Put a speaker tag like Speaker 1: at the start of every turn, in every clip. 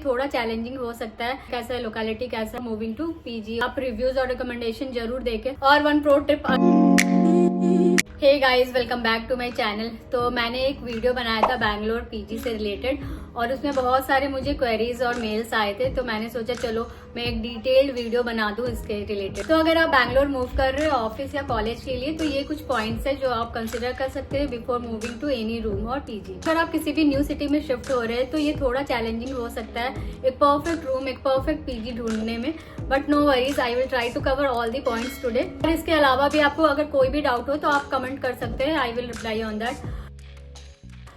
Speaker 1: थोड़ा चैलेंजिंग हो सकता है। कैसा है लोकेलिटी, कैसा मूविंग टू पीजी, आप रिव्यूज और रिकमेंडेशन जरूर देखें। और one pro tip, hey guys, welcome back to my channel. तो मैंने एक वीडियो बनाया था बैंगलोर पीजी से रिलेटेड और उसमें बहुत सारे मुझे क्वेरीज और मेल्स आए थे, तो मैंने सोचा चलो मैं एक डिटेल्ड वीडियो बना दूं इसके रिलेटेड। तो अगर आप बैंगलोर मूव कर रहे हो ऑफिस या कॉलेज के लिए, तो ये कुछ पॉइंट्स है जो आप कंसिडर कर सकते हैं before moving to any room और पीजी। अगर आप किसी भी न्यू सिटी में शिफ्ट हो रहे हैं तो ये थोड़ा चैलेंजिंग हो सकता है एक परफेक्ट रूम, एक परफेक्ट पीजी ढूंढने में, but no worries, I will try to cover all the points today. और इसके अलावा भी आपको अगर कोई भी डाउट हो तो आप कमेंट कर सकते हैं, I will reply on that.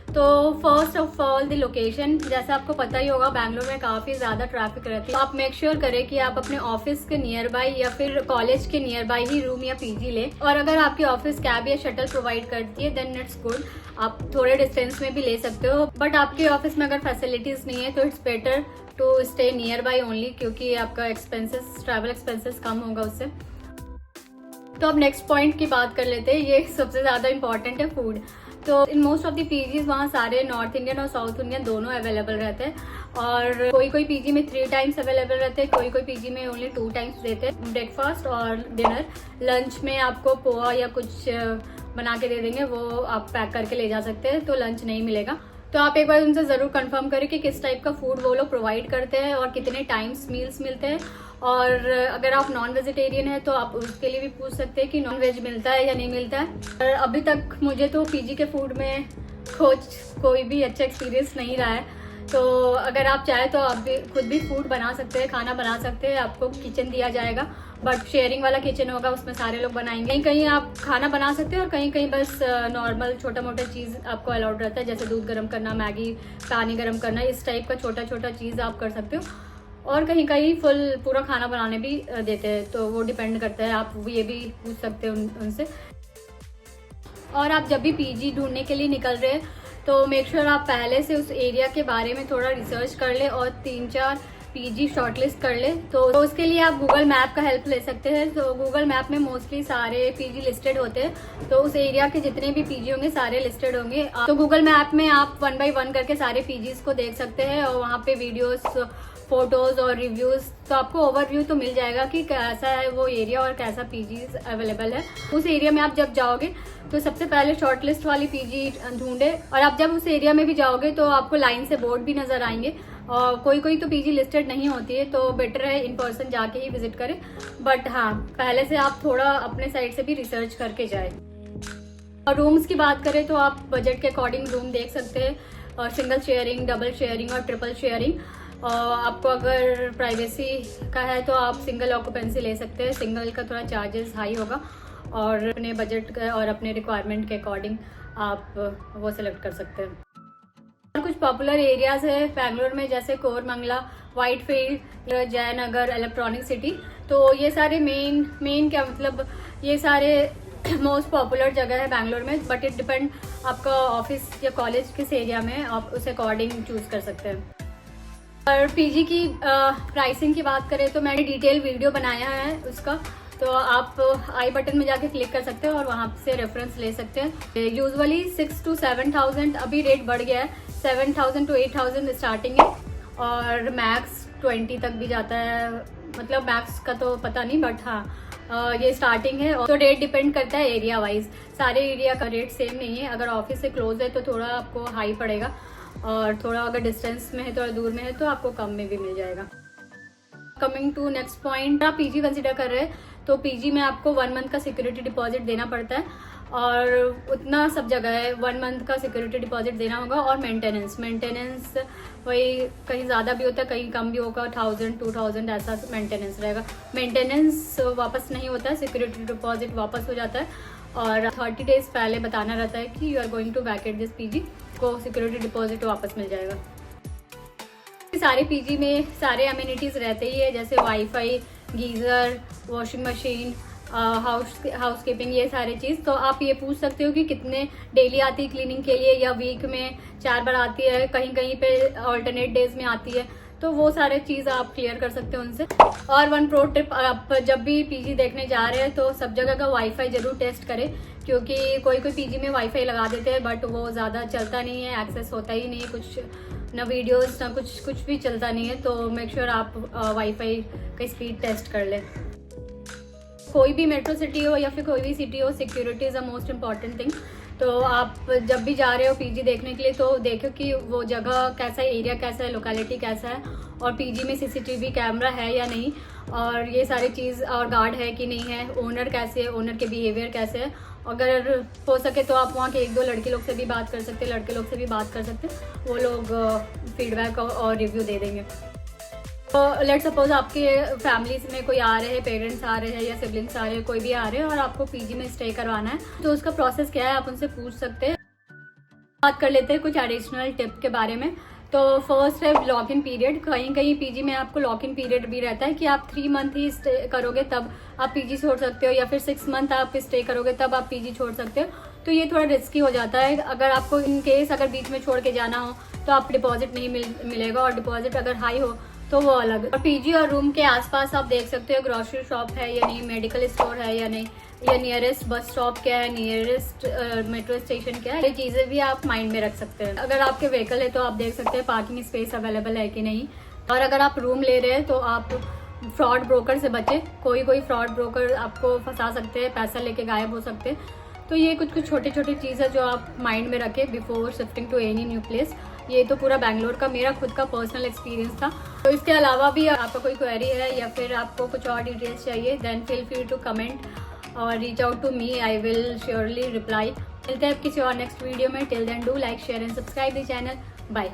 Speaker 1: तो first of all the location, जैसा आपको पता ही होगा बैंगलोर में काफी ज्यादा ट्रैफिक रहती है। तो आप मेक श्योर करें कि आप अपने ऑफिस के नियर बाय या फिर कॉलेज के नियर बाय ही रूम या पीजी ले। और अगर आपकी ऑफिस कैब या शटल प्रोवाइड करती है देन इट्स गुड, आप थोड़े डिस्टेंस में भी ले सकते हो। बट आपके ऑफिस में अगर फैसिलिटीज नहीं है तो it's better to stay nearby only, क्योंकि आपका एक्सपेंसेस, ट्रैवल एक्सपेंसेस कम होगा उससे। तो अब नेक्स्ट पॉइंट की बात कर लेते हैं, ये सबसे ज्यादा इंपॉर्टेंट है, फूड। तो in most of the PGs वहाँ सारे नॉर्थ इंडियन और साउथ इंडियन दोनों अवेलेबल रहते हैं। और कोई कोई पीजी में 3 टाइम्स अवेलेबल रहते हैं, कोई कोई पीजी में ओनली 2 टाइम्स देते हैं, ब्रेकफास्ट और डिनर। लंच में आपको पोहा या कुछ बना के दे देंगे, वो आप पैक करके ले जा सकते हैं, तो लंच नहीं मिलेगा। तो आप एक बार उनसे जरूर कंफर्म करें कि किस टाइप का फूड वो लोग प्रोवाइड करते हैं और कितने टाइम्स मील्स मिलते हैं। और अगर आप नॉन वेजिटेरियन है तो आप उसके लिए भी पूछ सकते हैं कि नॉन वेज मिलता है या नहीं मिलता है। और अभी तक मुझे तो पीजी के फूड में कोई भी अच्छा एक्सपीरियंस नहीं रहा है। तो अगर आप चाहें तो आप भी खुद भी फूड बना सकते हैं, खाना बना सकते हैं, आपको किचन दिया जाएगा, बट शेयरिंग वाला किचन होगा, उसमें सारे लोग बनाएंगे। कहीं कहीं आप खाना बना सकते हैं और कहीं कहीं बस नॉर्मल छोटा मोटा चीज़ आपको अलाउड रहता है, जैसे दूध गर्म करना, मैगी, पानी गर्म करना, इस टाइप का छोटा छोटा चीज़ आप कर सकते हो। और कहीं कहीं पूरा खाना बनाने भी देते हैं, तो वो डिपेंड करता है, आप ये भी पूछ सकते हैं उनसे। और आप जब भी पीजी ढूंढने के लिए निकल रहे हैं तो मेक श्योर आप पहले से उस एरिया के बारे में थोड़ा रिसर्च कर ले और 3-4 पीजी शॉर्टलिस्ट कर ले। तो उसके लिए आप गूगल मैप का हेल्प ले सकते हैं। तो गूगल मैप में मोस्टली सारे पीजी लिस्टेड होते हैं, तो उस एरिया के जितने भी पीजी होंगे सारे लिस्टेड होंगे। तो गूगल मैप में आप 1 बाय 1 करके सारे पीजीज को देख सकते हैं और वहाँ पे वीडियोस, फोटोज और रिव्यूज, तो आपको ओवरव्यू तो मिल जाएगा कि कैसा है वो एरिया और कैसा पीजीज अवेलेबल है। उस एरिया में आप जब जाओगे तो सबसे पहले शॉर्टलिस्ट वाली पीजी ढूंढे। और आप जब उस एरिया में भी जाओगे तो आपको लाइन से बोर्ड भी नजर आएंगे, और कोई कोई तो पीजी लिस्टेड नहीं होती है, तो बेटर है इन पर्सन जाके ही विजिट करें। बट हाँ, पहले से आप थोड़ा अपने साइड से भी रिसर्च करके जाए। और रूम्स की बात करें तो आप बजट के अकॉर्डिंग रूम देख सकते हैं, और सिंगल शेयरिंग, डबल शेयरिंग और ट्रिपल शेयरिंग। आपको अगर प्राइवेसी का है तो आप सिंगल ऑक्यूपेंसी ले सकते हैं। सिंगल का थोड़ा चार्जेस हाई होगा, और अपने बजट और अपने रिक्वायरमेंट के अकॉर्डिंग आप वो सिलेक्ट कर सकते हैं। और कुछ पॉपुलर एरियाज है बैंगलोर में, जैसे Koramangala, Whitefield, Jaynagar, electronic city. तो ये सारे मेन क्या मतलब, ये सारे मोस्ट पॉपुलर जगह है बैंगलोर में, बट इट डिपेंड आपका ऑफिस या कॉलेज किस एरिया में, आप उस अकॉर्डिंग चूज कर सकते हैं। और पीजी की प्राइसिंग की बात करें तो मैंने डिटेल वीडियो बनाया है उसका, तो आप आई बटन में जाके क्लिक कर सकते हैं और वहाँ से रेफरेंस ले सकते हैं। यूजुअली 6,000 to 7,000, अभी रेट बढ़ गया है, 7,000 to 8,000 स्टार्टिंग है, और मैक्स 20 तक भी जाता है। मतलब मैक्स का तो पता नहीं, बट हाँ ये स्टार्टिंग है। तो रेट डिपेंड करता है एरिया वाइज, सारे एरिया का रेट सेम नहीं है। अगर ऑफिस से क्लोज है तो थोड़ा आपको हाई पड़ेगा, और थोड़ा अगर डिस्टेंस में है, थोड़ा दूर में है, तो आपको कम में भी मिल जाएगा। कमिंग टू नेक्स्ट पॉइंट, आप पीजी कंसिडर कर रहे हैं तो पीजी में आपको 1 मंथ का सिक्योरिटी डिपॉजिट देना पड़ता है, और उतना सब जगह है 1 मंथ का सिक्योरिटी डिपॉजिट देना होगा। और मेंटेनेंस वही कहीं ज़्यादा भी होता है, कहीं कम भी होगा, 1,000-2,000 ऐसा मेंटेनेंस रहेगा। मेंटेनेंस वापस नहीं होता है, सिक्योरिटी डिपॉजिट वापस हो जाता है, और 30 डेज पहले बताना रहता है कि you are going to vacate this PG, को सिक्योरिटी डिपॉजिट वापस मिल जाएगा। सारे पीजी में सारे अम्यूनिटीज रहते ही है, जैसे wifi, geyser, washing machine, housekeeping, ये सारे चीज़। तो आप ये पूछ सकते हो कि कितने डेली आती है क्लीनिंग के लिए, या वीक में 4 बार आती है, कहीं कहीं पे ऑल्टरनेट डेज में आती है, तो वो सारे चीज़ आप क्लियर कर सकते हो उनसे। और 1 प्रो टिप, आप जब भी पीजी देखने जा रहे हैं तो सब जगह का वाईफाई जरूर टेस्ट करें, क्योंकि कोई कोई पीजी में वाईफाई लगा देते हैं बट वो ज़्यादा चलता नहीं है, एक्सेस होता ही नहीं है, कुछ ना वीडियोस ना कुछ भी चलता नहीं है। तो मेक श्योर आप वाईफाई का स्पीड टेस्ट कर ले। कोई भी मेट्रो सिटी हो या फिर कोई भी सिटी हो, security is a most important thing. तो आप जब भी जा रहे हो पीजी देखने के लिए तो देखो कि वो जगह कैसा है, एरिया कैसा है, लोकेलिटी कैसा है, और पीजी में सीसीटीवी कैमरा है या नहीं, और ये सारी चीज़, और गार्ड है कि नहीं है, ओनर कैसे है, ओनर के बिहेवियर कैसे है। अगर हो सके तो आप वहाँ के 1-2 लड़के लोग से भी बात कर सकते हैं, लड़के लोग से भी बात कर सकते हैं, वो लोग फीडबैक और रिव्यू दे देंगे। तो लेट सपोज आपके फैमिलीज में कोई आ रहे हैं, पेरेंट्स आ रहे हैं या सिबलिंग्स आ रहे हैं, कोई भी आ रहे हैं और आपको पीजी में स्टे करवाना है, तो उसका प्रोसेस क्या है आप उनसे पूछ सकते हैं। बात कर लेते हैं कुछ एडिशनल टिप के बारे में। तो फर्स्ट है लॉक इन पीरियड। कहीं कहीं पीजी में आपको लॉक इन पीरियड भी रहता है कि आप 3 मंथ ही स्टे करोगे तब आप पीजी छोड़ सकते हो, या फिर 6 मंथ आप स्टे करोगे तब आप पीजी छोड़ सकते हो। तो ये थोड़ा रिस्की हो जाता है। अगर आपको इन केस अगर बीच में छोड़ के जाना हो तो आप डिपॉजिट नहीं मिलेगा, और डिपॉजिट अगर हाई हो तो वो अलग। और पीजी और रूम के आसपास आप देख सकते हो ग्रोसरी शॉप है या नहीं, मेडिकल स्टोर है या नहीं, या नियरेस्ट बस स्टॉप क्या है, नियरेस्ट मेट्रो स्टेशन क्या है, ये चीज़ें भी आप माइंड में रख सकते हैं। अगर आपके व्हीकल है तो आप देख सकते हैं पार्किंग स्पेस अवेलेबल है कि नहीं। और अगर आप रूम ले रहे हैं तो आप फ्रॉड ब्रोकर से बचें। कोई फ्रॉड ब्रोकर आपको फंसा सकते हैं, पैसा लेके गायब हो सकते हैं। तो ये कुछ छोटी छोटी चीज़ें जो आप माइंड में रखें before shifting to any new place. ये तो पूरा बैंगलोर का मेरा खुद का पर्सनल एक्सपीरियंस था। तो इसके अलावा भी आपका कोई क्वेरी है या फिर आपको कुछ और डिटेल्स चाहिए, then feel free to comment और reach out to me, I will surely reply. मिलते हैं किसी और नेक्स्ट वीडियो में। Till then do like share and subscribe the channel. Bye.